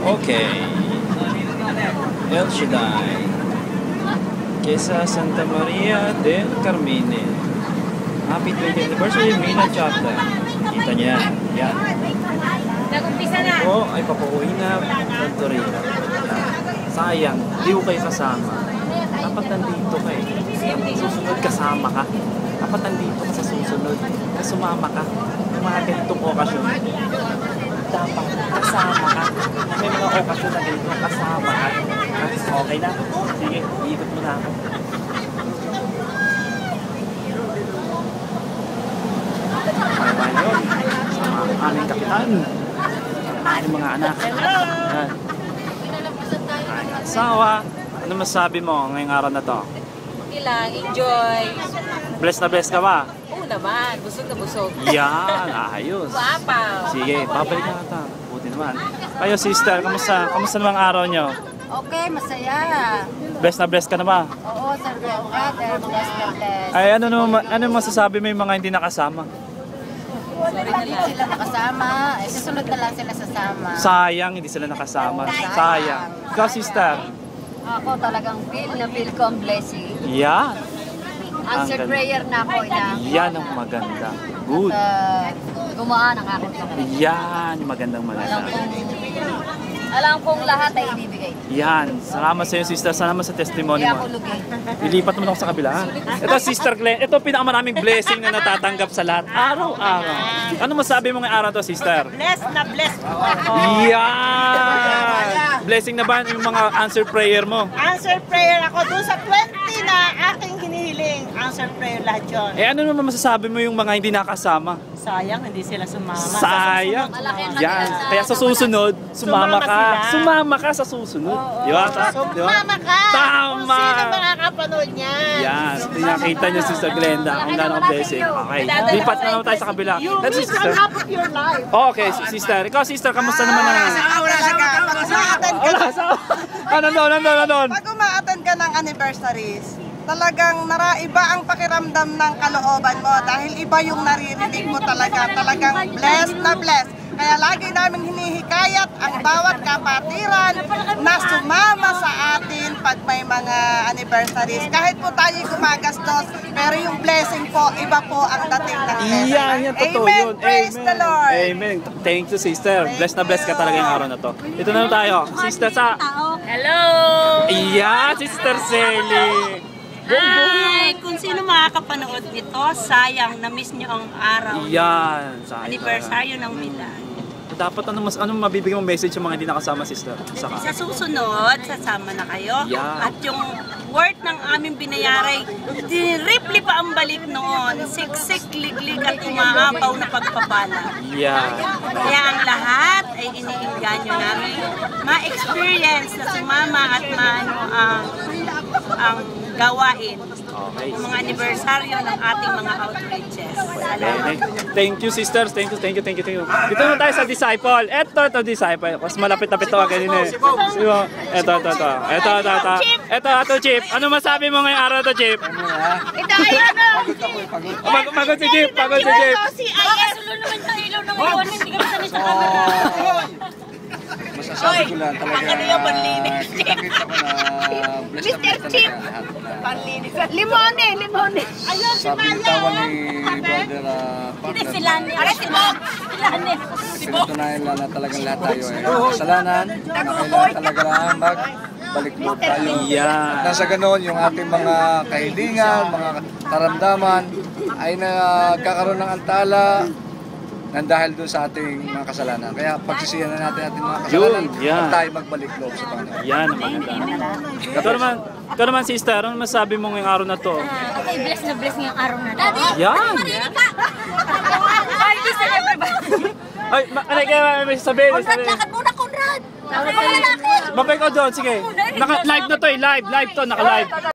Okay. El Shaddai. Kesa Santa Maria del Carmine. Happy 20th anniversary, Mina Chata. Kita niya. Yan. Nag-umpisa na. Oo, ay papuuwi na. Torino. Sayang, di ko kayo kasama. Dapat nandito ka eh. Susunod kasama ka. Dapat nandito ka sa susunod. Kaya sumama ka. May mga ganitong okasyon. Dapat kasama ka. May mga okasyon na dito. Kasama ka. Okay na? Sige, iikot mo na ako. Ano yun? Sa aming kapitan. Aming mga anak. Yan. Asawa. Ano masabi mo ngayong araw na to? Okay lang, enjoy. Bless na bless ka ba? Oo naman, busog na busog. Yan, ayos. Guwapa. Sige, babalik na kita. Buti naman. Kayo sister, kamusta? Kamusta namang araw nyo? Okay, masaya. Bless na bless ka na ba? Oo, Sir Brother, bless na bless. Ay, ano masasabi mo yung mga hindi nakasama? Hindi sila nakasama. Eh, susunod na lang sila sasama. Sayang, hindi sila nakasama. Sayang. Ikaw sister? Ako talagang feel ko ang blessing. Yan. Answered prayer na ako na. Yan ang maganda. Good. Gumaan ang aking kamay. Yan, magandang maganda. Alam kong lahat ay ibibigay. Yan. Salamat sa iyo sister. Salamat sa testimony Hindi mo. ako lugi. Ilipat mo na ako sa kabila. Ito sister Glenn. Ito pinakamaraming blessing na natatanggap sa lahat. Araw-araw. Ano masabi mo ngayong araw to sister? Bless na bless ako. Yan! Blessing na ba yung mga answer prayer mo? Answer prayer ako doon sa 20 na aking hinihiling. Answer prayer lahat yun. Eh ano naman masasabi mo yung mga hindi nakasama? Sayang, hindi sila sumama. Sayang. Yan. Kaya sa susunod, sumama ka. Sumama ka sa susunod. Di ba? Di ba? Sumama ka! Tama! Kung sino makakapanood niyan. Yan. Nakita niyo Sister Glenda kung gano'ng blessing. Okay. Lipat na naman tayo sa kabila. You That's miss sister. one half of your life. Okay, sister. Ikaw sister, kamusta naman ang... Wala sa... Nandun. Pag uma-attend ka ng anniversaries, talagang naraiba ang pakiramdam ng kalooban mo dahil iba yung naririnig mo talagang blessed na blessed. Kaya lagi namin hinihikayat ang bawat kapatiran na sumama sa atin pag may mga anniversaries. Kahit po tayo gumagastos, pero yung blessing po, iba po ang dating ng blessing. Yan, totoo Amen. yun. Praise the Lord. Amen. Thank you, sister. Bless na bless ka talaga yung araw na to. Ito na tayo. Sister sa... Hello! Iyan, Sister Selly. Ay, kung sino makakapanood nito, sayang, na-miss nyo ang araw. Iyan. Anniversaryo ng Milan. Dapat anong mabibigyan mong message yung mga hindi nakasama, sister? Saka. Sa susunod, sasama na kayo. Yeah. At yung worth ng aming binayaray, diripli pa ang balik noon. Siksik, liglig at umaapaw na pagpapala. Yeah. Kaya ang lahat ay iniinganyo namin ma-experience na sumama at maano ang gawain. Okay. Yung mga anibersaryo ng ating mga outreaches. Salamat. Thank you, sisters. Thank you. Dito na tayo sa disciple. Ito, disciple. Mas malapit-lapit ito kanina eh. Ito, Chip. Ano masabi mo ngayong araw to, Chip? Ito ay ano? Pagod si Chip. Si Ayes. Sulo naman sa ilaw ng iwan. Hindi ka masanay sa camera. Masasabi ko lang talaga Ano yung panlinis? nakita ko na blessed na blessed talaga lahat. Panlinis. Limone. Ayun, si Sabi Maya. bitawan ni brother partner, Si Lani. Aray, si Bob. Si Lani. pinatunayan lang na talagang lahat tayo ay kasalanan. Kailangan talaga lang magbalik loob tayo. Yan. Nasa ganoon yung ating mga kahilingan, mga karamdaman ay nagkakaroon ng antala nang dahil doon sa ating mga kasalanan. Kaya pagsisiyan na natin ating mga kasalanan at tayo magbalik loob sa Panginoon. Yan ang maganda. Ito naman, sister, ano masabi mo ngayong araw na to? Okay, bless na bless ngayong araw na. Daddy! Yan! Ay, di sa everybody! Ay, ano kaya may sabihin? Lakad muna, Conrad! Lakad muna, lalaki! Babay ko doon, sige. Live na to eh, live to, naka-live.